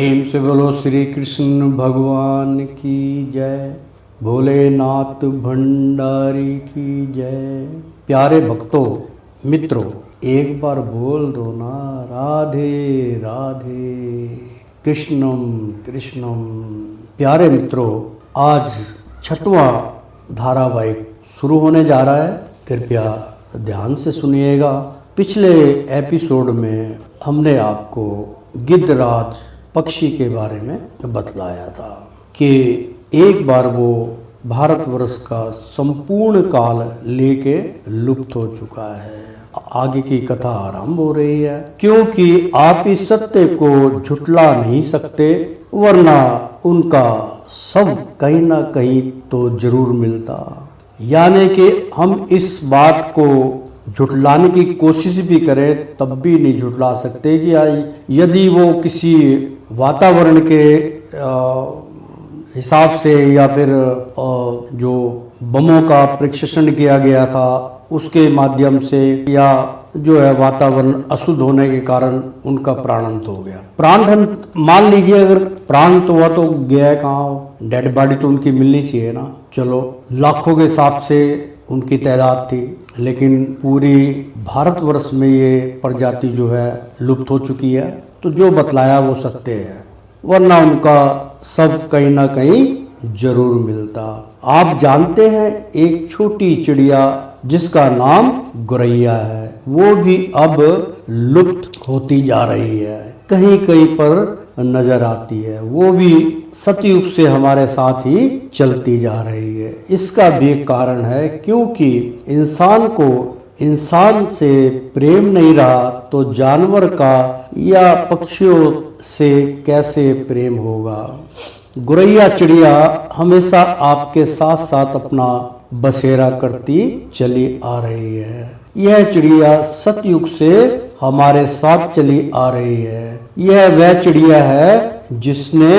प्रेम से बोलो श्री कृष्ण भगवान की जय, भोलेनाथ भंडारी की जय। प्यारे भक्तों, मित्रों, एक बार बोल दो ना राधे राधे, कृष्णम कृष्णम। प्यारे मित्रों, आज छठवां धारावाहिक शुरू होने जा रहा है। कृपया ध्यान से सुनिएगा। पिछले एपिसोड में हमने आपको गिद्धराज पक्षी के बारे में बतलाया था कि एक बार वो भारतवर्ष का संपूर्ण काल लेके लुप्त हो चुका है। आगे की कथा आरंभ हो रही है, क्योंकि आप इस सत्य को झुठला नहीं सकते, वरना उनका सब कहीं ना कहीं तो जरूर मिलता। यानी कि हम इस बात को झुठलाने की कोशिश भी करें तब भी नहीं झुठला सकते कि यदि वो किसी वातावरण के हिसाब से या फिर जो बमों का प्रशिक्षण किया गया था उसके माध्यम से, या जो है वातावरण अशुद्ध होने के कारण उनका प्राणांत हो गया। प्राणंत मान लीजिए, अगर प्राणांत हुआ तो गया कहाँ, डेड बॉडी तो उनकी मिलनी चाहिए ना। चलो, लाखों के हिसाब से उनकी तादाद थी, लेकिन पूरी भारतवर्ष में ये प्रजाति जो है लुप्त हो चुकी है। तो जो बतलाया वो सत्य है, वरना उनका सब कहीं ना कहीं जरूर मिलता। आप जानते हैं, एक छोटी चिड़िया जिसका नाम गौरैया है, वो भी अब लुप्त होती जा रही है। कहीं कहीं पर नजर आती है, वो भी सतयुग से हमारे साथ ही चलती जा रही है। इसका भी एक कारण है, क्योंकि इंसान को इंसान से प्रेम नहीं रहा तो जानवर का या पक्षियों से कैसे प्रेम होगा। गौरैया चिड़िया हमेशा आपके साथ साथ अपना बसेरा करती चली आ रही है। यह चिड़िया सतयुग से हमारे साथ चली आ रही है। यह वह चिड़िया है जिसने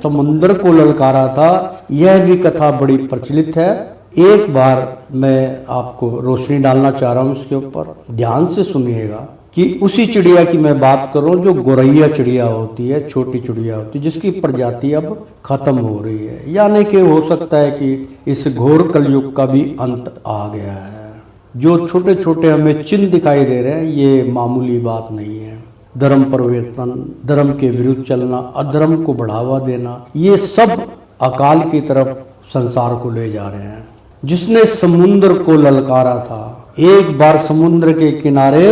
समुद्र को ललकारा था। यह भी कथा बड़ी प्रचलित है। एक बार मैं आपको रोशनी डालना चाह रहा हूँ इसके ऊपर, ध्यान से सुनिएगा कि उसी चिड़िया की मैं बात कर रहा हूँ जो गौरैया चिड़िया होती है, छोटी चिड़िया होती है, जिसकी प्रजाति अब खत्म हो रही है। यानी कि हो सकता है कि इस घोर कलयुग का भी अंत आ गया है। जो छोटे छोटे हमें चिन्ह दिखाई दे रहे हैं, ये मामूली बात नहीं है। धर्म परिवर्तन, धर्म के विरुद्ध चलना, अधर्म को बढ़ावा देना, ये सब अकाल की तरफ संसार को ले जा रहे हैं। जिसने समुद्र को ललकारा था, एक बार समुद्र के किनारे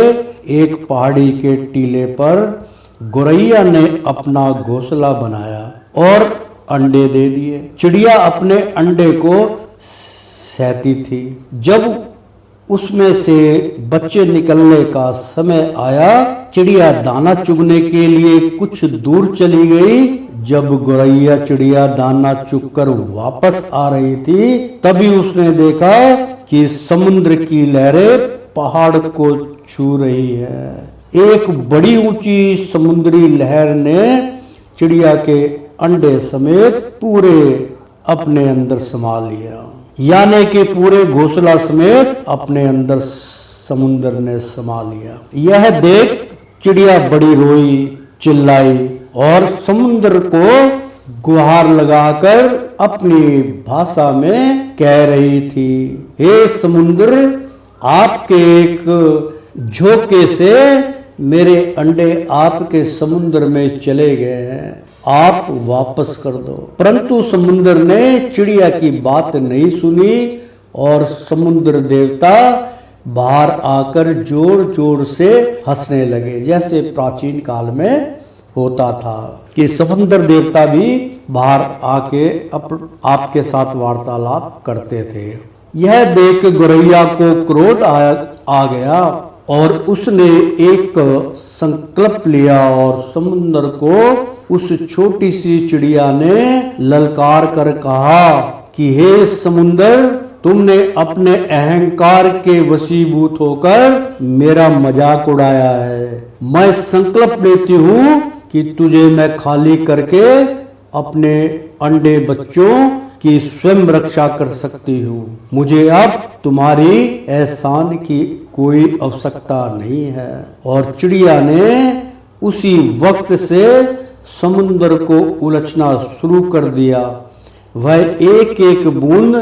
एक पहाड़ी के टीले पर गौरैया ने अपना घोंसला बनाया और अंडे दे दिए। चिड़िया अपने अंडे को सहती थी। जब उसमें से बच्चे निकलने का समय आया, चिड़िया दाना चुगने के लिए कुछ दूर चली गई। जब गौरैया चिड़िया दाना चुगकर वापस आ रही थी, तभी उसने देखा कि समुद्र की लहरें पहाड़ को छू रही है। एक बड़ी ऊंची समुद्री लहर ने चिड़िया के अंडे समेत पूरे अपने अंदर समा लिया। यानी कि पूरे घोंसला समेत अपने अंदर समुद्र ने समा लिया। यह देख चिड़िया बड़ी रोई, चिल्लाई और समुद्र को गुहार लगाकर अपनी भाषा में कह रही थी, हे समुद्र, आपके एक झोंके से मेरे अंडे आपके समुद्र में चले गए हैं, आप वापस कर दो। परंतु समुद्र ने चिड़िया की बात नहीं सुनी और समुद्र देवता बाहर आकर जोर जोर से हंसने लगे, जैसे प्राचीन काल में होता था कि समुद्र देवता भी बाहर आके आपके साथ वार्तालाप करते थे। यह देख गौरैया को क्रोध आ गया और उसने एक संकल्प लिया और समुद्र को उस छोटी सी चिड़िया ने ललकार कर कहा कि हे समुद्र, तुमने अपने अहंकार के वशीभूत होकर मेरा मजाक उड़ाया है। मैं संकल्प लेती हूँ कि तुझे मैं खाली करके अपने अंडे बच्चों की स्वयं रक्षा कर सकती हूँ। मुझे अब तुम्हारी एहसान की कोई आवश्यकता नहीं है। और चिड़िया ने उसी वक्त से समुद्र को उलझना शुरू कर दिया। वह एक एक बूंद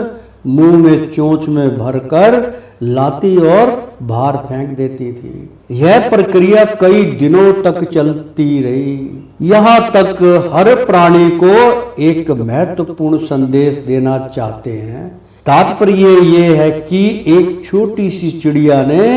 मुंह में चोंच में भरकर लाती और बाहर फेंक देती थी। यह प्रक्रिया कई दिनों तक चलती रही। यहाँ तक हर प्राणी को एक महत्वपूर्ण संदेश देना चाहते हैं। तात्पर्य ये है कि एक छोटी सी चिड़िया ने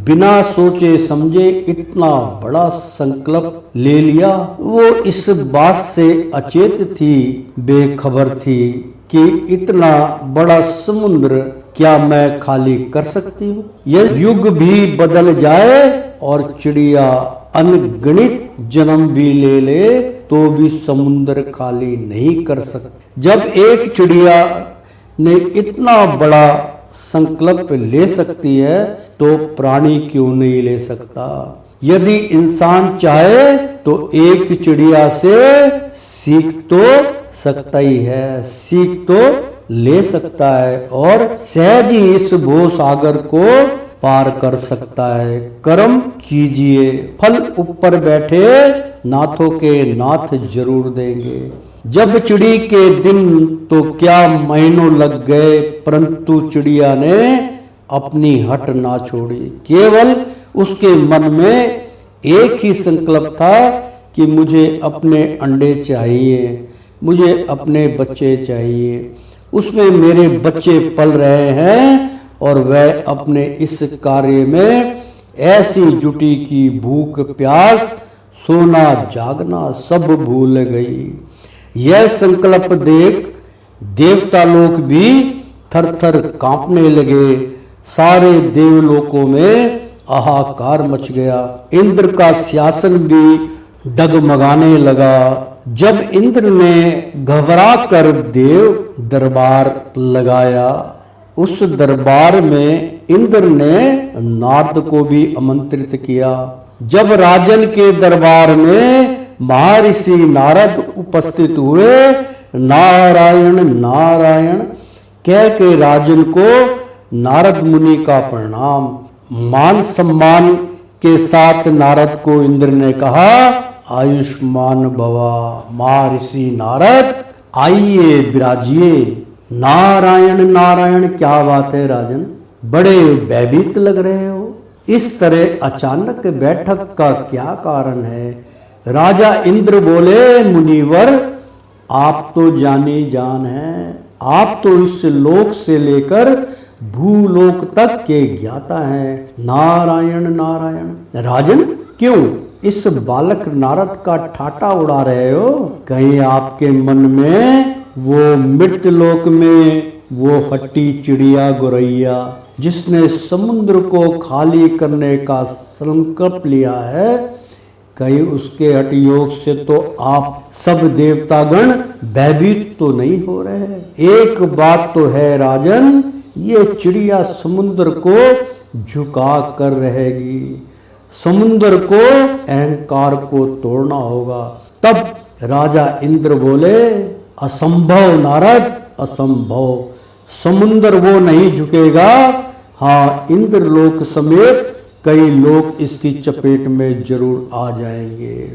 बिना सोचे समझे इतना बड़ा संकल्प ले लिया। वो इस बात से अचेत थी, बेखबर थी कि इतना बड़ा समुद्र क्या मैं खाली कर सकती हूँ। यह युग भी बदल जाए और चिड़िया अनगिनत जन्म भी ले ले तो भी समुद्र खाली नहीं कर सकती। जब एक चिड़िया ने इतना बड़ा संकल्प ले सकती है तो प्राणी क्यों नहीं ले सकता। यदि इंसान चाहे तो एक चिड़िया से सीख तो सकता ही है, सीख तो ले सकता है और सहज ही इस भवसागर को पार कर सकता है। कर्म कीजिए, फल ऊपर बैठे नाथों के नाथ जरूर देंगे। जब चिड़ी के दिन तो क्या महीनों लग गए, परंतु चिड़िया ने अपनी हट ना छोड़ी। केवल उसके मन में एक ही संकल्प था कि मुझे अपने अंडे चाहिए, मुझे अपने बच्चे चाहिए। उसमें मेरे बच्चे पल रहे हैं और वह अपने इस कार्य में ऐसी जुटी कि भूख प्यास सोना जागना सब भूल गई। यह संकल्प देख देवता लोग भी थर थर कांपने लगे। सारे देवलोकों में हाहाकार मच गया। इंद्र का सिंहासन भी डगमगाने लगा। जब इंद्र ने घबरा कर देव दरबार लगाया, उस दरबार में इंद्र ने नारद को भी आमंत्रित किया। जब राजन के दरबार में महर्षि नारद उपस्थित हुए, नारायण नारायण कह के राजन को नारद मुनि का प्रणाम। मान सम्मान के साथ नारद को इंद्र ने कहा, आयुष्मान भवा महर्षि नारद, आइए विराजिए। नारायण नारायण क्या बात है राजन, बड़े भयभीत लग रहे हो। इस तरह अचानक बैठक का क्या कारण है। राजा इंद्र बोले, मुनिवर आप तो जानी जान हैं, आप तो इस लोक से लेकर भूलोक तक के ज्ञाता हैं। नारायण नारायण। राजन क्यों इस बालक नारद का ठाटा उड़ा रहे हो। कहीं आपके मन में वो मृत लोक में वो हट्टी चिड़िया गोरैया जिसने समुद्र को खाली करने का संकल्प लिया है, कहीं उसके हठ योग से तो आप सब देवतागण भयभीत तो नहीं हो रहे। एक बात तो है राजन, ये चिड़िया समुद्र को झुका कर रहेगी। समुद्र को अहंकार को तोड़ना होगा। तब राजा इंद्र बोले, असंभव नारद असंभव, समुद्र वो नहीं झुकेगा। हाँ, इंद्रलोक समेत कई लोग इसकी चपेट में जरूर आ जाएंगे।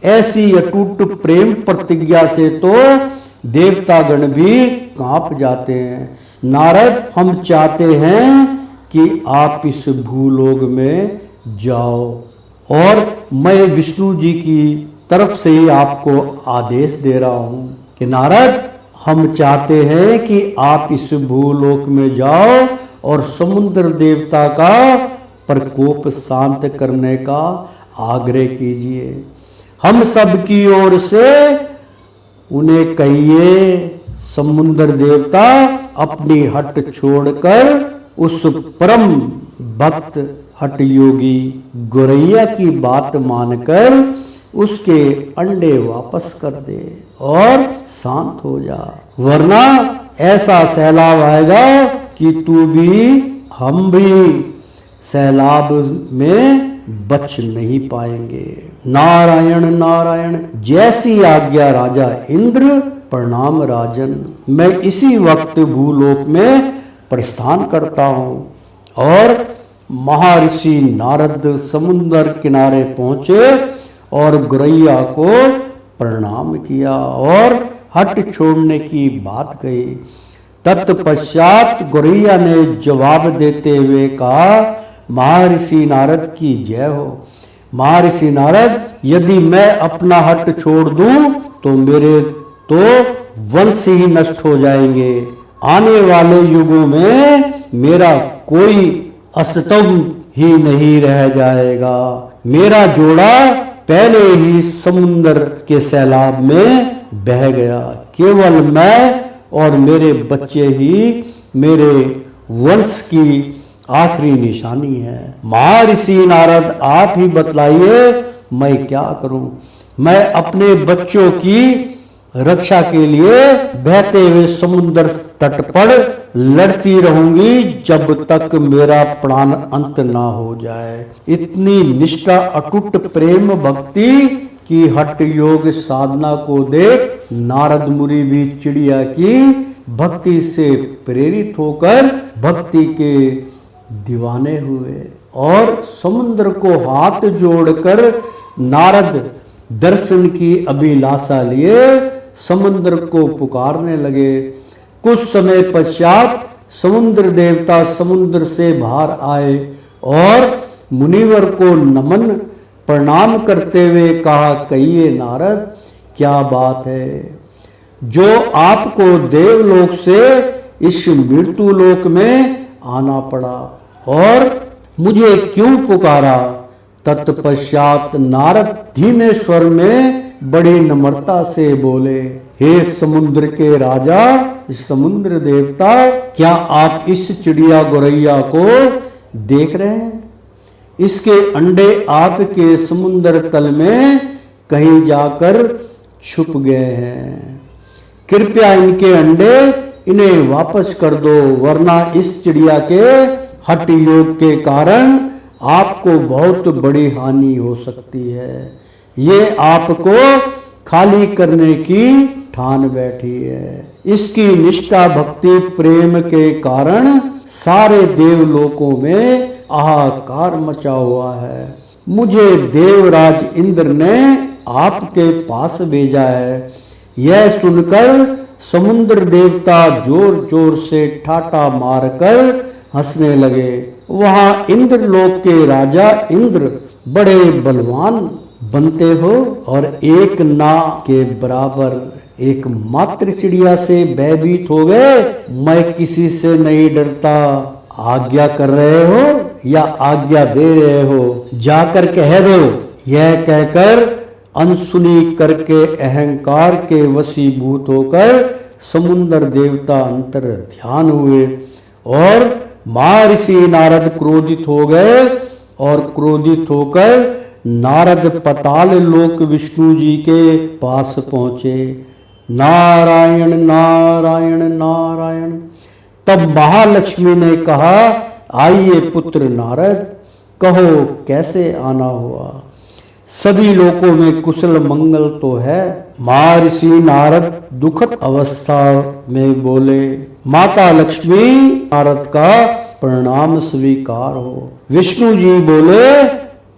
ऐसी अटूट प्रेम प्रतिज्ञा से तो देवतागण भी कांप जाते हैं। नारद हम चाहते हैं कि आप इस भूलोक में जाओ और मैं विष्णु जी की तरफ से ही आपको आदेश दे रहा हूं कि नारद हम चाहते हैं कि आप इस भूलोक में जाओ और समुद्र देवता का प्रकोप शांत करने का आग्रह कीजिए। हम सब की ओर से उन्हें कहिए, समुद्र देवता अपनी हट छोड़कर उस परम भक्त हट योगी गोरैया की बात मानकर उसके अंडे वापस कर दे और शांत हो जा, वरना ऐसा सैलाब आएगा कि तू भी हम भी सैलाब में बच नहीं पाएंगे। नारायण नारायण। जैसी आज्ञा राजा इंद्र। प्रणाम राजन। मैं इसी वक्त भूलोक में प्रस्थान करता हूँ। और महर्षि नारद समुद्र किनारे पहुंचे और गोरैया को प्रणाम किया और हट छोड़ने की बात कही। तत्पश्चात गौरैया ने जवाब देते हुए कहा, महर्षि नारद की जय हो। महर्षि नारद, यदि मैं अपना हट छोड़ दूं तो मेरे तो वंश ही नष्ट हो जाएंगे। आने वाले युगों में मेरा कोई अस्तित्व ही नहीं रह जाएगा। मेरा जोड़ा पहले ही समुद्र के सैलाब में बह गया। केवल मैं और मेरे बच्चे ही मेरे वंश की आखिरी निशानी है। महर्षि नारद, आप ही बतलाइए मैं क्या करूं। मैं अपने बच्चों की रक्षा के लिए बहते हुए समुद्र तट पर लड़ती रहूंगी जब तक मेरा प्राण अंत ना हो जाए। इतनी निष्ठा, अटूट प्रेम, भक्ति की हठ योग साधना को देख नारद मुनि भी चिड़िया की भक्ति से प्रेरित होकर भक्ति के दीवाने हुए और समुद्र को हाथ जोड़कर नारद दर्शन की अभिलाषा लिए समुद्र को पुकारने लगे। कुछ समय पश्चात समुद्र देवता समुद्र से बाहर आए और मुनिवर को नमन प्रणाम करते हुए कहा, कहिए नारद, क्या बात है जो आपको देवलोक से इस मृत्यु लोक में आना पड़ा और मुझे क्यों पुकारा। तत्पश्चात नारद धीमे स्वर में बड़ी नम्रता से बोले, हे समुद्र के राजा, समुद्र देवता, क्या आप इस चिड़िया गौरैया को देख रहे हैं। इसके अंडे आपके समुद्र तल में कहीं जाकर छुप गए हैं। कृपया इनके अंडे इन्हें वापस कर दो, वरना इस चिड़िया के हठ योग के कारण आपको बहुत बड़ी हानि हो सकती है। ये आपको खाली करने की ठान बैठी है। इसकी निष्ठा, भक्ति, प्रेम के कारण सारे देवलोकों में हाहाकार मचा हुआ है। मुझे देवराज इंद्र ने आपके पास भेजा है। यह सुनकर समुद्र देवता जोर जोर से ठाठा मारकर हंसने लगे। वहां इंद्रलोक के राजा इंद्र बड़े बलवान बनते हो और एक ना के बराबर एक मात्र चिड़िया से भयभीत हो गए। मैं किसी से नहीं डरता। आज्ञा कर रहे हो या आज्ञा दे रहे हो, जाकर कह दो। यह कहकर अनसुनी करके अहंकार के वशीभूत होकर समुद्र देवता अंतर ध्यान हुए और महर्षि नारद क्रोधित हो गए और क्रोधित होकर नारद पाताल लोक विष्णु जी के पास पहुंचे। नारायण नारायण नारायण। तब महालक्ष्मी ने कहा, आइए पुत्र नारद, कहो कैसे आना हुआ। सभी लोकों में कुशल मंगल तो है। महर्षि नारद दुखद अवस्था में बोले, माता लक्ष्मी, नारद का प्रणाम स्वीकार हो। विष्णु जी बोले,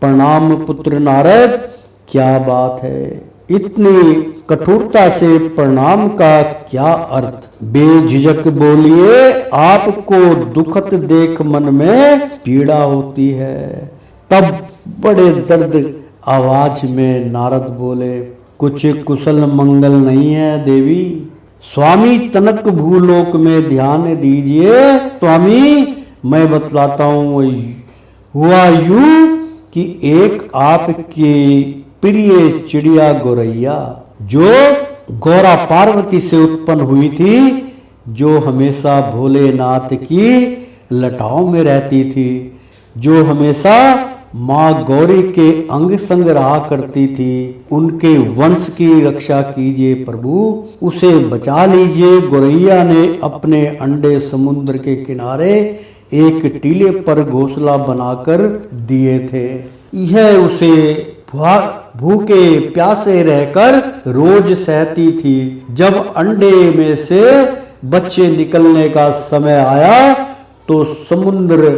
प्रणाम पुत्र नारद, क्या बात है। इतनी कठोरता से प्रणाम का क्या अर्थ। बेझिझक बोलिए, आपको दुखद देख मन में पीड़ा होती है। तब बड़े दर्द आवाज में नारद बोले, कुछ कुशल मंगल नहीं है देवी। स्वामी तनक भूलोक में ध्यान दीजिए। स्वामी, मैं बतलाता हूँ। हुआ यूं कि एक आपकी प्रिय चिड़िया गौरैया, जो गौरा पार्वती से उत्पन्न हुई थी, जो हमेशा भोलेनाथ की लटाओं में रहती थी, जो हमेशा माँ गौरी के अंग संग रहा करती थी, उनके वंश की रक्षा कीजिए प्रभु, उसे बचा लीजिए। गौरैया ने अपने अंडे समुद्र के किनारे एक टीले पर घोंसला बनाकर दिए थे। यह उसे भूखे प्यासे रहकर रोज सहती थी। जब अंडे में से बच्चे निकलने का समय आया तो समुद्र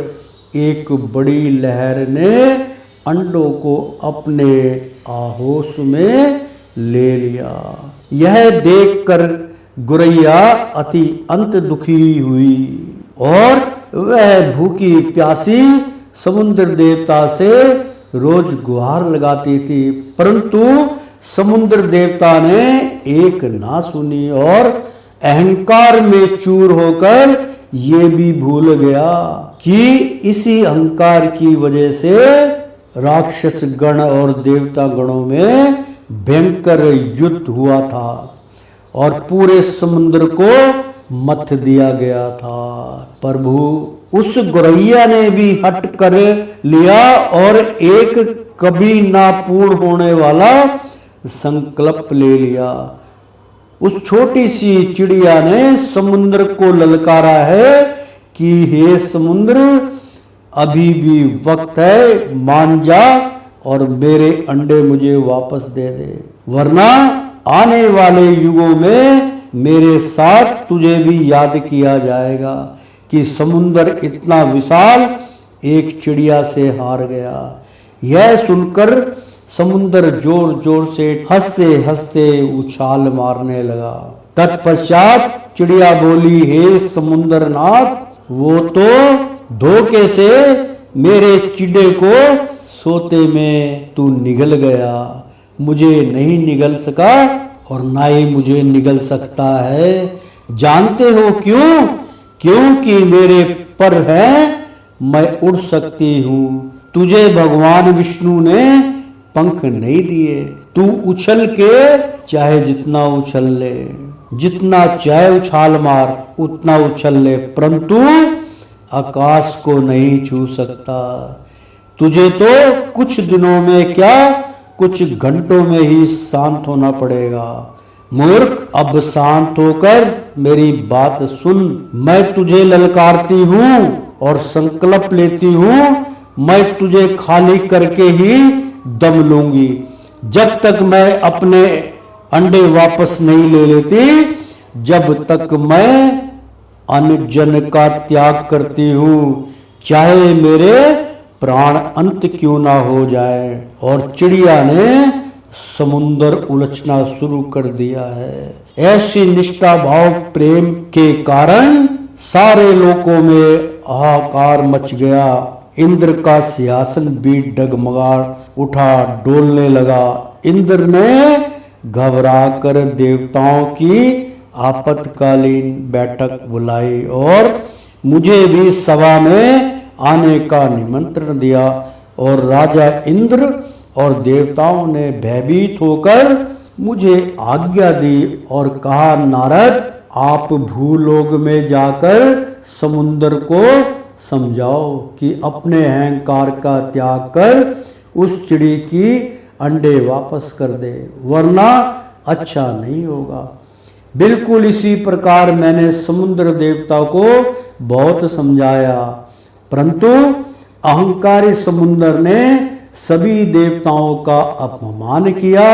एक बड़ी लहर ने अंडों को अपने आहोश में ले लिया। यह देखकर गुरैया अति अंत दुखी हुई और वह भूखी प्यासी समुद्र देवता से रोज गुहार लगाती थी, परंतु समुद्र देवता ने एक ना सुनी और अहंकार में चूर होकर ये भी भूल गया कि इसी अहंकार की वजह से राक्षस गण और देवता गणों में भयंकर युद्ध हुआ था और पूरे समुद्र को मथ दिया गया था। प्रभु उस गौरैया ने भी हट कर लिया और एक कभी ना पूर्ण होने वाला संकल्प ले लिया। उस छोटी सी चिड़िया ने समुद्र को ललकारा है कि हे समुद्र, अभी भी वक्त है, मान जा और मेरे अंडे मुझे वापस दे दे, वरना आने वाले युगों में मेरे साथ तुझे भी याद किया जाएगा कि समुद्र इतना विशाल एक चिड़िया से हार गया। यह सुनकर समुद्र जोर जोर से हंसते हंसते उछाल मारने लगा। तत्पश्चात चिड़िया बोली, हे समुद्रनाथ, वो तो धोखे से मेरे चिड़े को सोते में तू निगल गया, मुझे नहीं निगल सका और ना ही मुझे निगल सकता है। जानते हो क्यों? क्योंकि मेरे पर है, मैं उड़ सकती हूँ। तुझे भगवान विष्णु ने पंख नहीं दिए, तू उछल के चाहे जितना उछल ले, जितना चाहे उछाल मार उतना उछल ले, परंतु आकाश को नहीं छू सकता। तुझे तो कुछ दिनों में क्या, कुछ घंटों में ही शांत होना पड़ेगा। मूर्ख, अब शांत होकर मेरी बात सुन। मैं तुझे ललकारती हूँ और संकल्प लेती हूँ, मैं तुझे खाली करके ही दम लूंगी। जब तक मैं अपने अंडे वापस नहीं ले लेती, जब तक मैं अन्न जन का त्याग करती हूँ, चाहे मेरे प्राण अंत क्यों ना हो जाए। और चिड़िया ने समुद्र उलझना शुरू कर दिया है। ऐसी निष्ठा भाव प्रेम के कारण सारे लोकों में हाहाकार मच गया। इंद्र का सिंहासन भी डगमगा उठा, डोलने लगा। इंद्र ने घबराकर देवताओं की आपातकालीन बैठक बुलाई और मुझे भी सभा में आने का निमंत्रण दिया। और राजा इंद्र और देवताओं ने भयभीत होकर मुझे आज्ञा दी और कहा, नारद, आप भूलोक में जाकर समुद्र को समझाओ कि अपने अहंकार का त्याग कर उस चिड़ी की अंडे वापस कर दे, वरना अच्छा नहीं होगा। बिल्कुल इसी प्रकार मैंने समुद्र देवता को बहुत समझाया, परंतु अहंकारी समुद्र ने सभी देवताओं का अपमान किया,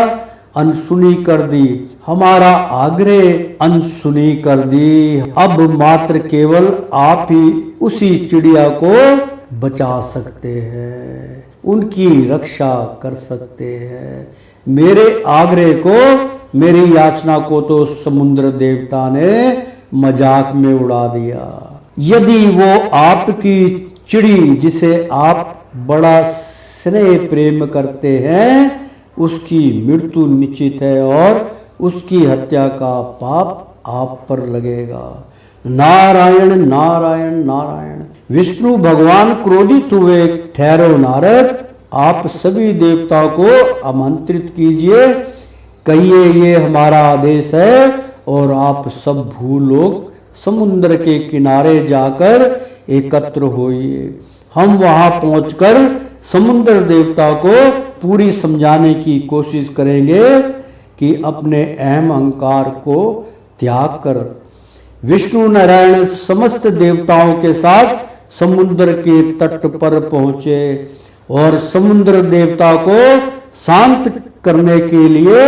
अनसुनी कर दी, हमारा आग्रह अनसुनी कर दी। अब मात्र केवल आप ही उसी चिड़िया को बचा सकते हैं, उनकी रक्षा कर सकते हैं। मेरे आग्रह को, मेरी याचना को तो समुद्र देवता ने मजाक में उड़ा दिया। यदि वो आपकी चिड़ी, जिसे आप बड़ा स्नेह प्रेम करते हैं, उसकी मृत्यु निश्चित है और उसकी हत्या का पाप आप पर लगेगा। नारायण नारायण नारायण। विष्णु भगवान क्रोधित हुए, ठहरो नारद, आप सभी देवताओं को आमंत्रित कीजिए, कहिए ये हमारा आदेश है और आप सब भूलोक समुद्र के किनारे जाकर एकत्र होइए। हम वहां पहुंचकर समुद्र देवता को पूरी समझाने की कोशिश करेंगे कि अपने अहम अहंकार को त्याग कर। विष्णु नारायण समस्त देवताओं के साथ समुद्र के तट पर पहुंचे और समुद्र देवता को शांत करने के लिए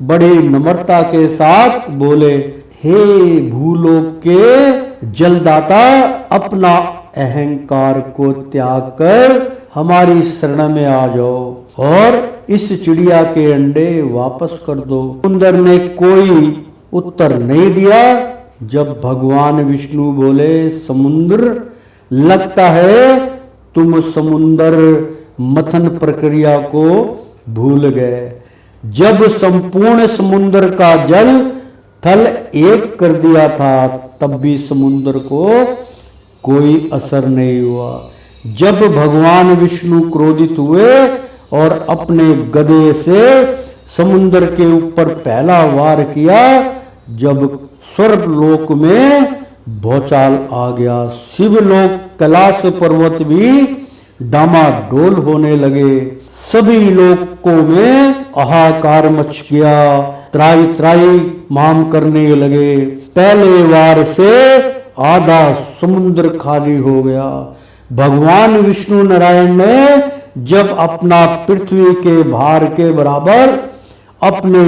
बड़ी नम्रता के साथ बोले, हे भूलोक के जलदाता, अपना अहंकार को त्याग कर हमारी शरण में आ जाओ और इस चिड़िया के अंडे वापस कर दो। समुंदर ने कोई उत्तर नहीं दिया। जब भगवान विष्णु बोले, समुद्र लगता है तुम समुंदर मथन प्रक्रिया को भूल गए। जब संपूर्ण समुद्र का जल थल एक कर दिया था तब भी समुद्र को कोई असर नहीं हुआ। जब भगवान विष्णु क्रोधित हुए और अपने गदे से समुद्र के ऊपर पहला वार किया, जब स्वर्गलोक में भूचाल आ गया, शिवलोक कैलाश पर्वत भी डामाडोल होने लगे, सभी लोकों में हाहाकार मच गया, त्राई त्राई माम करने लगे। पहले वार से आधा समुद्र खाली हो गया। भगवान विष्णु नारायण ने जब अपना पृथ्वी के भार के बराबर अपने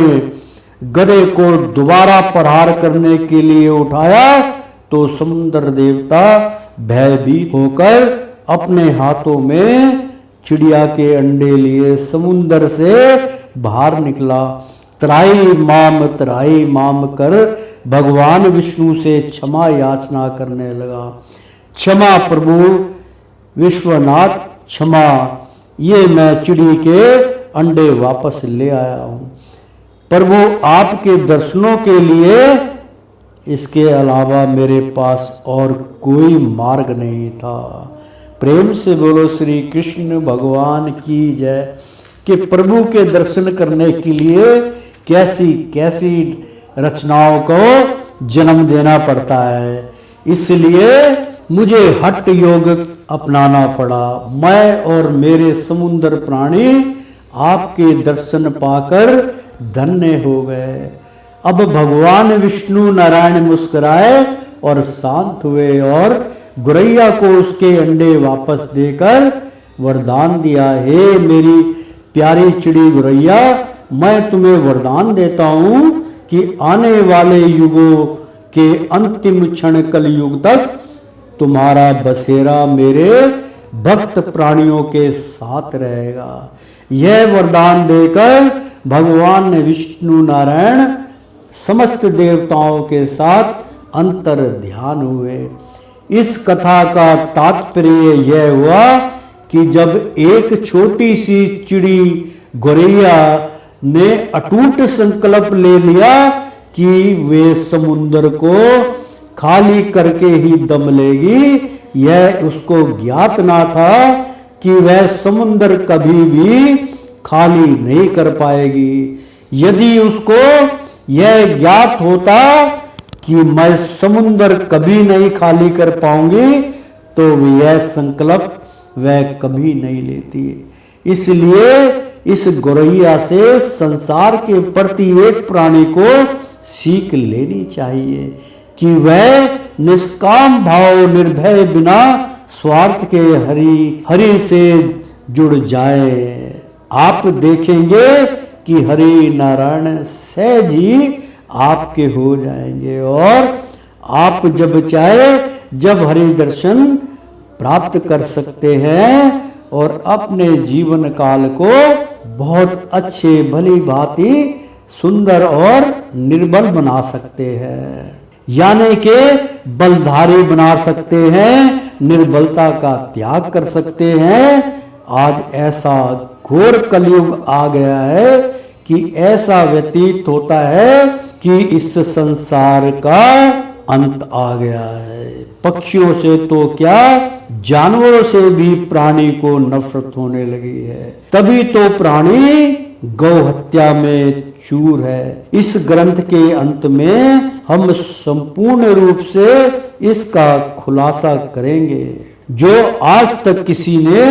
गदे को दोबारा प्रहार करने के लिए उठाया तो समुद्र देवता भयभीत होकर अपने हाथों में चिड़िया के अंडे लिए समुद्र से बाहर निकला। त्राई माम कर भगवान विष्णु से क्षमा याचना करने लगा। क्षमा प्रभु विश्वनाथ, क्षमा, ये मैं चिड़ी के अंडे वापस ले आया हूं। प्रभु आपके दर्शनों के लिए इसके अलावा मेरे पास और कोई मार्ग नहीं था। प्रेम से बोलो श्री कृष्ण भगवान की जय। कि प्रभु के दर्शन करने के लिए कैसी कैसी रचनाओं को जन्म देना पड़ता है। इसलिए मुझे हठ योग अपनाना पड़ा। मैं और मेरे समुद्र प्राणी आपके दर्शन पाकर धन्य हो गए। अब भगवान विष्णु नारायण मुस्कुराए और शांत हुए और गुरैया को उसके अंडे वापस देकर वरदान दिया, हे मेरी प्यारी चिड़ी गुरैया, मैं तुम्हें वरदान देता हूं कि आने वाले युगों के अंतिम क्षण कलयुग तक तुम्हारा बसेरा मेरे भक्त प्राणियों के साथ रहेगा। यह वरदान देकर भगवान विष्णु नारायण समस्त देवताओं के साथ अंतर ध्यान हुए। इस कथा का तात्पर्य यह हुआ कि जब एक छोटी सी चिड़ी गोरैया ने अटूट संकल्प ले लिया कि वे समुद्र को खाली करके ही दम लेगी, यह उसको ज्ञात ना था कि वह समुद्र कभी भी खाली नहीं कर पाएगी। यदि उसको यह ज्ञात होता कि मैं समुद्र कभी नहीं खाली कर पाऊंगी तो यह संकल्प वह कभी नहीं लेती। इसलिए इस गोरैया से संसार के प्रत्येक प्राणी को सीख लेनी चाहिए कि वह निष्काम भाव निर्भय बिना स्वार्थ के हरि से जुड़ जाए। आप देखेंगे कि हरि नारायण सहज ही आपके हो जाएंगे और आप जब चाहे जब हरि दर्शन प्राप्त कर सकते हैं और अपने जीवन काल को बहुत अच्छे भली भांति सुंदर और निर्बल बना सकते हैं, यानी कि बलधारी बना सकते हैं, निर्बलता का त्याग कर सकते हैं। आज ऐसा घोर कलयुग आ गया है कि ऐसा व्यतीत होता है कि इस संसार का अंत आ गया है। पक्षियों से तो क्या, जानवरों से भी प्राणी को नफरत होने लगी है। तभी तो प्राणी गौ हत्या में चूर है। इस ग्रंथ के अंत में हम संपूर्ण रूप से इसका खुलासा करेंगे जो आज तक किसी ने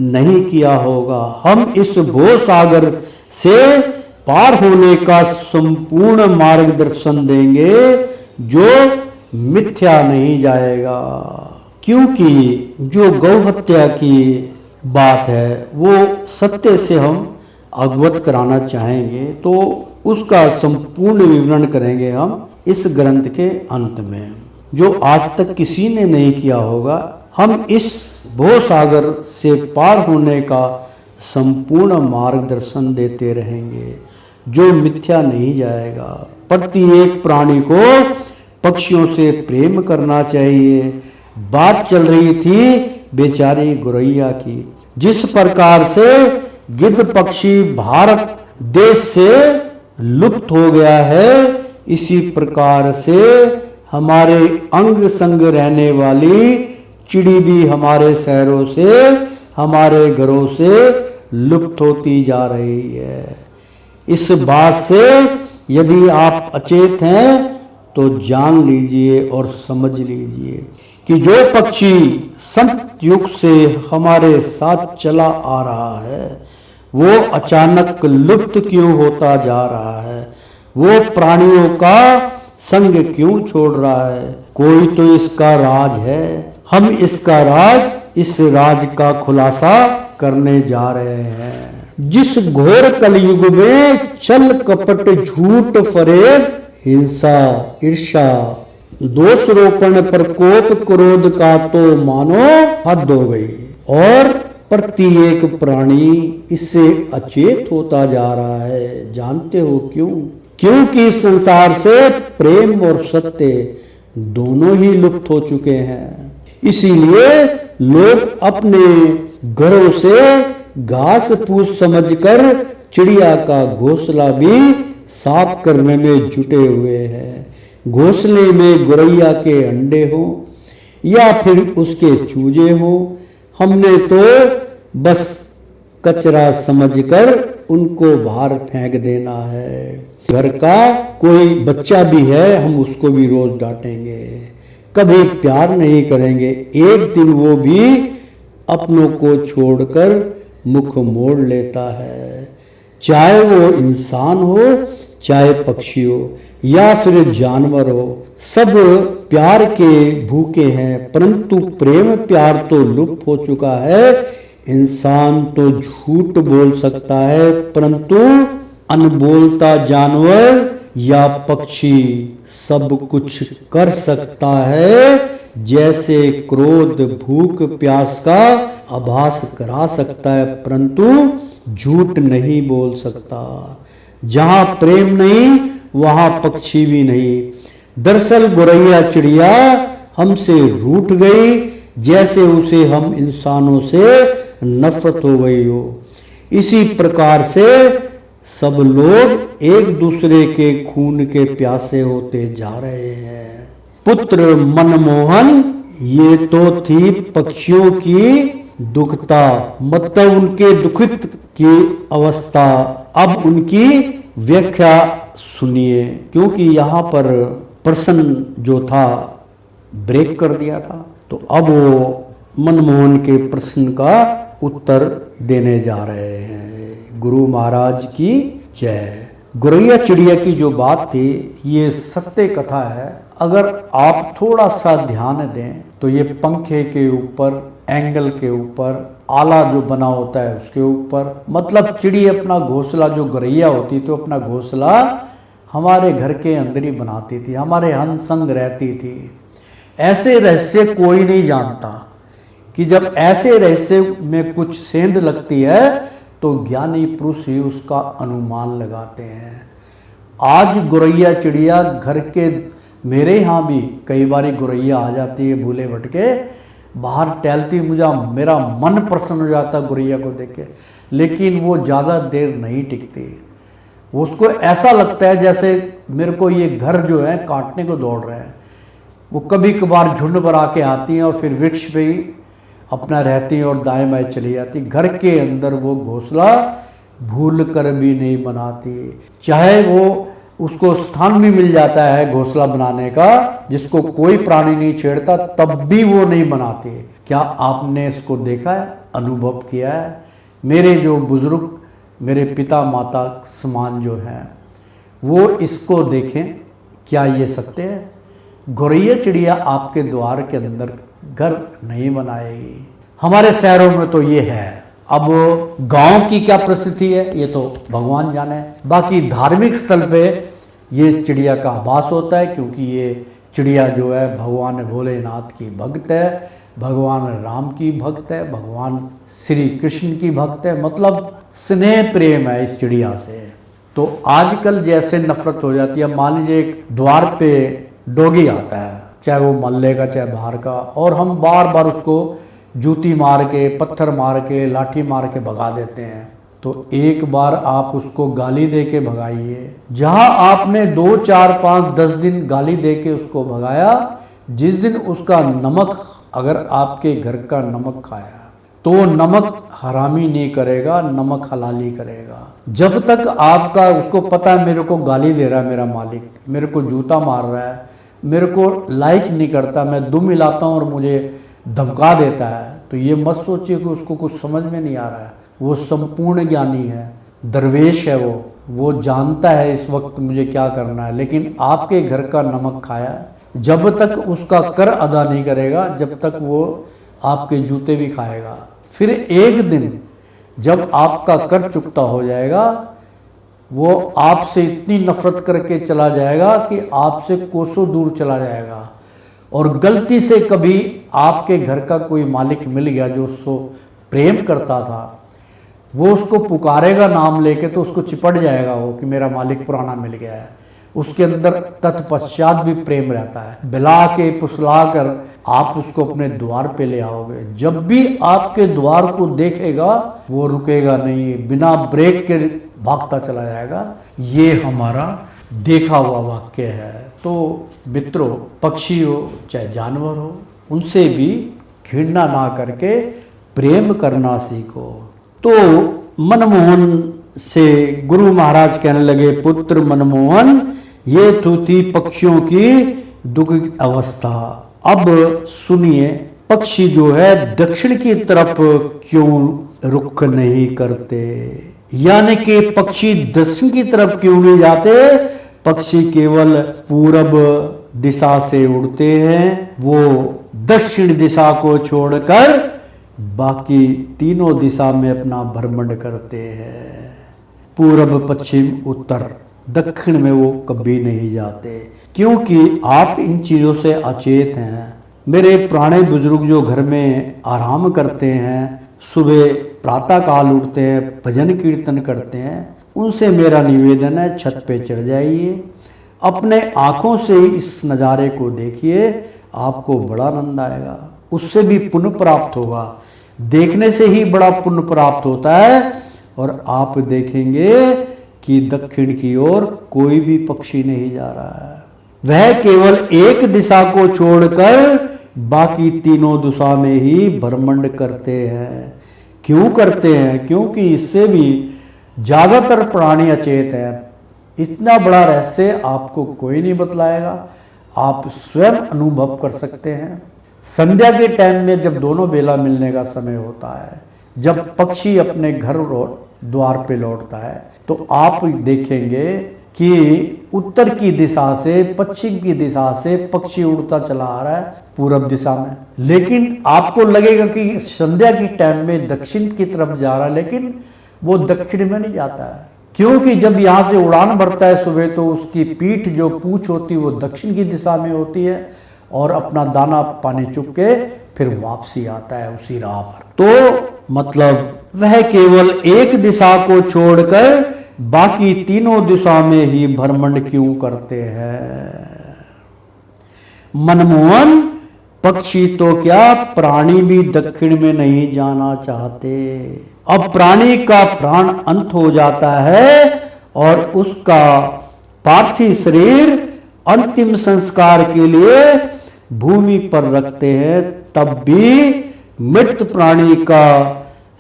नहीं किया होगा। हम इस भवसागर से पार होने का संपूर्ण मार्गदर्शन देंगे जो मिथ्या नहीं जाएगा, क्योंकि जो गौ हत्या की बात है वो सत्य से हम अवगत कराना चाहेंगे, तो उसका संपूर्ण विवरण करेंगे हम इस ग्रंथ के अंत में, जो आज तक किसी ने नहीं किया होगा। हम इस भवसागर से पार होने का संपूर्ण मार्गदर्शन देते रहेंगे जो मिथ्या नहीं जाएगा। प्रत्येक प्राणी को पक्षियों से प्रेम करना चाहिए। बात चल रही थी बेचारी गौरैया की। जिस प्रकार से गिद्ध पक्षी भारत देश से लुप्त हो गया है, इसी प्रकार से हमारे अंग संग रहने वाली चिड़ी भी हमारे शहरों से, हमारे घरों से लुप्त होती जा रही है। इस बात से यदि आप अचेत हैं तो जान लीजिए और समझ लीजिए कि जो पक्षी संत युग से हमारे साथ चला आ रहा है वो अचानक लुप्त क्यों होता जा रहा है, वो प्राणियों का संग क्यों छोड़ रहा है। कोई तो इसका राज है। हम इसका राज, इस राज का खुलासा करने जा रहे हैं। जिस घोर कलयुग में छल कपट झूठ फरेब हिंसा ईर्षा दोषरोपण प्रकोप क्रोध का तो मानो हद हो गई और प्रत्येक प्राणी इससे अचेत होता जा रहा है। जानते हो क्यों? क्योंकि संसार से प्रेम और सत्य दोनों ही लुप्त हो चुके हैं। इसीलिए लोग अपने घरों से घास फूस समझकर चिड़िया का घोंसला भी साफ करने में जुटे हुए हैं। घोंसले में गौरैया के अंडे हो या फिर उसके चूजे हो, हमने तो बस कचरा समझकर उनको बाहर फेंक देना है। घर का कोई बच्चा भी है, हम उसको भी रोज डांटेंगे, कभी प्यार नहीं करेंगे। एक दिन वो भी अपनों को छोड़कर मुख मोड़ लेता है। चाहे वो इंसान हो, चाहे पक्षी हो या फिर जानवर हो, सब प्यार के भूखे हैं, परंतु प्रेम प्यार तो लुप्त हो चुका है। इंसान तो झूठ बोल सकता है, परंतु अनबोलता जानवर या पक्षी सब कुछ कर सकता है। जैसे क्रोध भूख प्यास का आभास करा सकता है, परंतु झूठ नहीं बोल सकता। जहां प्रेम नहीं वहां पक्षी भी नहीं। दरअसल गौरैया चिड़िया हमसे रूठ गई, जैसे उसे हम इंसानों से नफरत हो गई हो। इसी प्रकार से सब लोग एक दूसरे के खून के प्यासे होते जा रहे हैं। पुत्र मनमोहन, ये तो थी पक्षियों की दुखता, मतलब उनके दुखित की अवस्था। अब उनकी व्याख्या सुनिए, क्योंकि यहाँ पर प्रश्न जो था ब्रेक कर दिया था, तो अब वो मनमोहन के प्रश्न का उत्तर देने जा रहे हैं। गुरु महाराज की जय। गौरैया चिड़िया की जो बात थी ये सत्य कथा है। अगर आप थोड़ा सा ध्यान दें तो ये पंखे के ऊपर, एंगल के ऊपर, आला जो बना होता है उसके ऊपर, मतलब चिड़ी अपना घोंसला, जो गौरैया होती तो अपना घोंसला हमारे घर के अंदर ही बनाती थी, हमारे हंस संग रहती थी। ऐसे रहस्य कोई नहीं जानता कि जब ऐसे रहस्य में कुछ सेंध लगती है तो ज्ञानी पुरुष ही उसका अनुमान लगाते हैं। आज गौरैया चिड़िया घर के, मेरे यहाँ भी कई बार गौरैया आ जाती है भूले भटके, बाहर टहलती, मुझे मेरा मन प्रसन्न हो जाता गौरैया को देख के, लेकिन वो ज़्यादा देर नहीं टिकती। उसको ऐसा लगता है जैसे मेरे को ये घर जो है काटने को दौड़ रहे हैं। वो कभी कभार झुंड पर आके आती हैं और फिर वृक्ष पे ही अपना रहती हैं और दाएं बाएं चली जाती। घर के अंदर वो घोंसला भूल कर भी नहीं बनाती, चाहे वो उसको स्थान भी मिल जाता है घोंसला बनाने का जिसको कोई प्राणी नहीं छेड़ता, तब भी वो नहीं बनाती। क्या आपने इसको देखा है, अनुभव किया है? मेरे जो बुजुर्ग, मेरे पिता माता समान जो हैं, वो इसको देखें। क्या ये सत्य है? गौरैया चिड़िया आपके द्वार के अंदर घर नहीं बनाएगी। हमारे शहरों में तो ये है। अब गांव की क्या परिस्थिति है ये तो भगवान जाने। बाकी धार्मिक स्थल पे ये चिड़िया का आभास होता है, क्योंकि ये चिड़िया जो है भगवान भोलेनाथ की भक्त है, भगवान राम की भक्त है, भगवान श्री कृष्ण की भक्त है, मतलब स्नेह प्रेम है इस चिड़िया से। तो आजकल जैसे नफरत हो जाती है, मान लीजिए एक द्वार पे डॉगी आता है, चाहे वो मोहल्ले का चाहे बाहर का, और हम बार बार उसको जूती मार के, पत्थर मार के, लाठी मार के भगा देते हैं। तो एक बार आप उसको गाली दे के भगाइए। जहां आपने 2, 4, 5, 10 दिन गाली दे के उसको भगाया, जिस दिन उसका नमक, अगर आपके घर का नमक खाया तो नमक हरामी नहीं करेगा, नमक हलाली करेगा। जब तक आपका उसको पता है मेरे को गाली दे रहा है मेरा मालिक, मेरे को जूता मार रहा है, मेरे को लाइक नहीं करता, मैं दुम हिलाता हूँ और मुझे धमका देता है, तो ये मत सोचिए कि उसको कुछ समझ में नहीं आ रहा है। वो संपूर्ण ज्ञानी है, दरवेश है, वो जानता है इस वक्त मुझे क्या करना है। लेकिन आपके घर का नमक खाया, जब तक उसका कर अदा नहीं करेगा, जब तक वो आपके जूते भी खाएगा। फिर एक दिन जब आपका कर चुकता हो जाएगा, वो आपसे इतनी नफरत करके चला जाएगा कि आपसे कोसों दूर चला जाएगा। और गलती से कभी आपके घर का कोई मालिक मिल गया जो उसको प्रेम करता था, वो उसको पुकारेगा नाम लेके, तो उसको चिपट जाएगा वो कि मेरा मालिक पुराना मिल गया है। उसके अंदर तत्पश्चात भी प्रेम रहता है। बिला के पुसला कर आप उसको अपने द्वार पे ले आओगे। जब भी आपके द्वार को देखेगा वो रुकेगा नहीं, बिना ब्रेक के भागता चला जाएगा। ये हमारा देखा हुआ वाक्य है। तो मित्रों, पक्षी हो चाहे जानवर हो, उनसे भी घृणा ना करके प्रेम करना सीखो। तो मनमोहन से गुरु महाराज कहने लगे, पुत्र मनमोहन, ये तो थी पक्षियों की दुख अवस्था। अब सुनिए, पक्षी जो है दक्षिण की तरफ क्यों रुख नहीं करते, यानी कि पक्षी दक्षिण की तरफ क्यों नहीं जाते। पक्षी केवल पूरब दिशा से उड़ते हैं, वो दक्षिण दिशा को छोड़कर बाकी तीनों दिशा में अपना भ्रमण करते हैं। पूरब, पश्चिम, उत्तर, दक्षिण में वो कभी नहीं जाते, क्योंकि आप इन चीज़ों से अचेत हैं। मेरे पुराने बुजुर्ग जो घर में आराम करते हैं, सुबह प्रातः काल उठते हैं, भजन कीर्तन करते हैं, उनसे मेरा निवेदन है, छत पे चढ़ जाइए, अपने आँखों से इस नज़ारे को देखिए, आपको बड़ा आनंद आएगा। उससे भी पुण्य प्राप्त होगा, देखने से ही बड़ा पुण्य प्राप्त होता है। और आप देखेंगे कि दक्षिण की ओर कोई भी पक्षी नहीं जा रहा है, वह केवल एक दिशा को छोड़कर बाकी तीनों दिशा में ही भ्रमण करते हैं। क्यों करते हैं? क्योंकि इससे भी ज़्यादातर प्राणी अचेत हैं। इतना बड़ा रहस्य आपको कोई नहीं बतलाएगा, आप स्वयं अनुभव कर सकते हैं। संध्या के टाइम में जब दोनों बेला मिलने का समय होता है, जब पक्षी अपने घर द्वार पे लौटता है, तो आप देखेंगे कि उत्तर की दिशा से, पश्चिम की दिशा से पक्षी उड़ता चला आ रहा है पूरब दिशा में। लेकिन आपको लगेगा कि संध्या की टाइम में दक्षिण की तरफ जा रहा है, लेकिन वो दक्षिण में नहीं जाता है। क्योंकि जब यहाँ से उड़ान भरता है सुबह, तो उसकी पीठ जो पूंछ होती है वो दक्षिण की दिशा में होती है, और अपना दाना पानी चुग के फिर वापसी आता है उसी राह पर। तो मतलब वह केवल एक दिशा को छोड़कर बाकी तीनों दिशा में ही भ्रमण क्यों करते हैं। मनमोहन, पक्षी तो क्या, प्राणी भी दक्षिण में नहीं जाना चाहते। अब प्राणी का प्राण अंत हो जाता है और उसका पार्थिव शरीर अंतिम संस्कार के लिए भूमि पर रखते हैं, तब भी मृत प्राणी का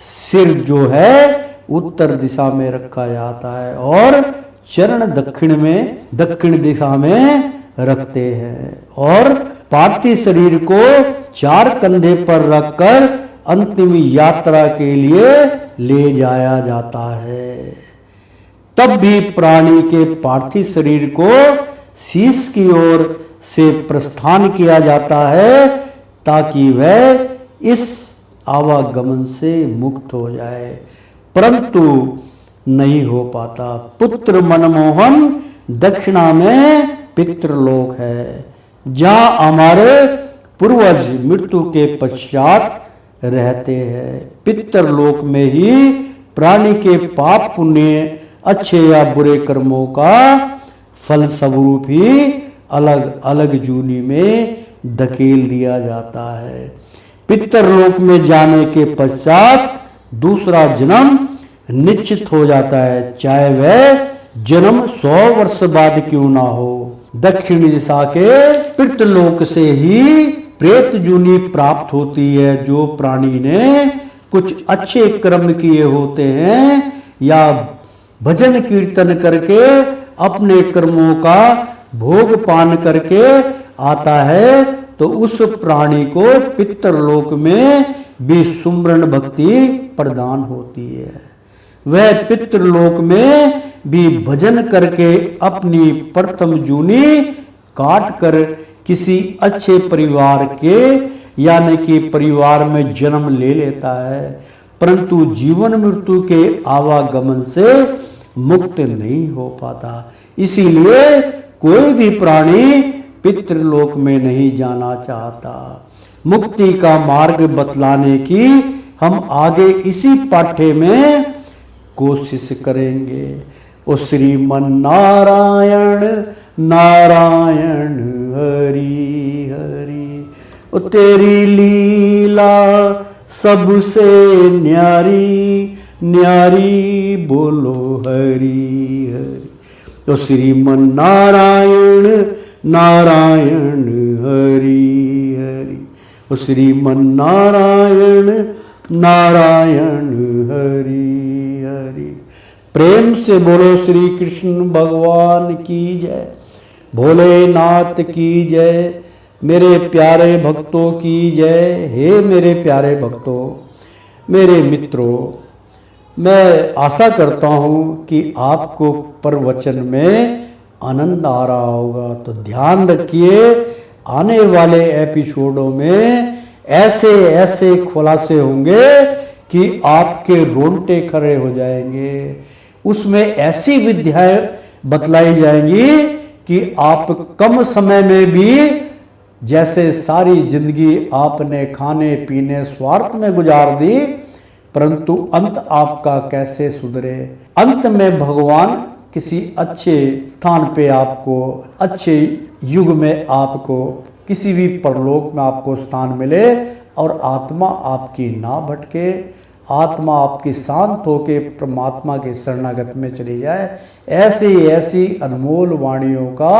सिर जो है उत्तर दिशा में रखा जाता है और चरण दक्षिण दिशा में रखते हैं, और पार्थिव शरीर को 4 कंधे पर रखकर अंतिम यात्रा के लिए ले जाया जाता है। तब भी प्राणी के पार्थिव शरीर को शीश की ओर से प्रस्थान किया जाता है, ताकि वह इस आवागमन से मुक्त हो जाए, परंतु नहीं हो पाता। पुत्र मनमोहन, दक्षिणा में पितृलोक है, जहाँ हमारे पूर्वज मृत्यु के पश्चात रहते हैं। पितरलोक में ही प्राणी के पाप पुण्य, अच्छे या बुरे कर्मों का फल स्वरूप ही अलग अलग जूनी में धकेल दिया जाता है। पितरलोक में जाने के पश्चात दूसरा जन्म निश्चित हो जाता है, चाहे वह जन्म 100 वर्ष बाद क्यों ना हो। दक्षिण दिशा के पितरलोक से ही प्रेत जूनी प्राप्त होती है। जो प्राणी ने कुछ अच्छे कर्म किए होते हैं या भजन कीर्तन करके अपने कर्मों का भोग पान करके आता है, तो उस प्राणी को पितरलोक में भी सुमरण भक्ति प्रदान होती है। वह पितरलोक में भी भजन करके अपनी प्रथम जूनी काट कर किसी अच्छे परिवार के यानी कि परिवार में जन्म ले लेता है, परंतु जीवन मृत्यु के आवागमन से मुक्त नहीं हो पाता। इसीलिए कोई भी प्राणी पितृलोक में नहीं जाना चाहता। मुक्ति का मार्ग बतलाने की हम आगे इसी पाठ्य में कोशिश करेंगे। ओ श्रीमन नारायण नारायण हरि हरि, ओ तेरी लीला सबसे न्यारी न्यारी, बोलो हरि हरि। तो श्रीमन नारायण नारायण हरि हरि, ओ श्रीमन नारायण नारायण हरि हरि। प्रेम से बोलो श्री कृष्ण भगवान की जय, भोलेनाथ की जय, मेरे प्यारे भक्तों की जय। हे मेरे प्यारे भक्तों, मेरे मित्रों, मैं आशा करता हूँ कि आपको प्रवचन में आनंद आ रहा होगा। तो ध्यान रखिए, आने वाले एपिसोडों में ऐसे ऐसे खुलासे होंगे कि आपके रोंगटे खड़े हो जाएंगे। उसमें ऐसी विद्याएं बतलाई जाएंगी कि आप कम समय में भी, जैसे सारी जिंदगी आपने खाने पीने स्वार्थ में गुजार दी, परंतु अंत आपका कैसे सुधरे। अंत में भगवान किसी अच्छे स्थान पे आपको, अच्छे युग में आपको, किसी भी परलोक में आपको स्थान मिले और आत्मा आपकी ना भटके, आत्मा आपकी शांत होके परमात्मा के शरणागत में चली जाए। ऐसी ऐसी अनमोल वाणियों का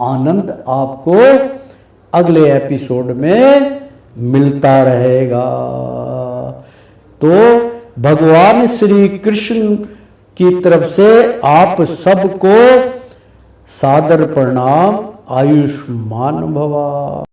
आनंद आपको अगले एपिसोड में मिलता रहेगा। तो भगवान श्री कृष्ण की तरफ से आप सबको सादर प्रणाम। आयुष्मान भवा।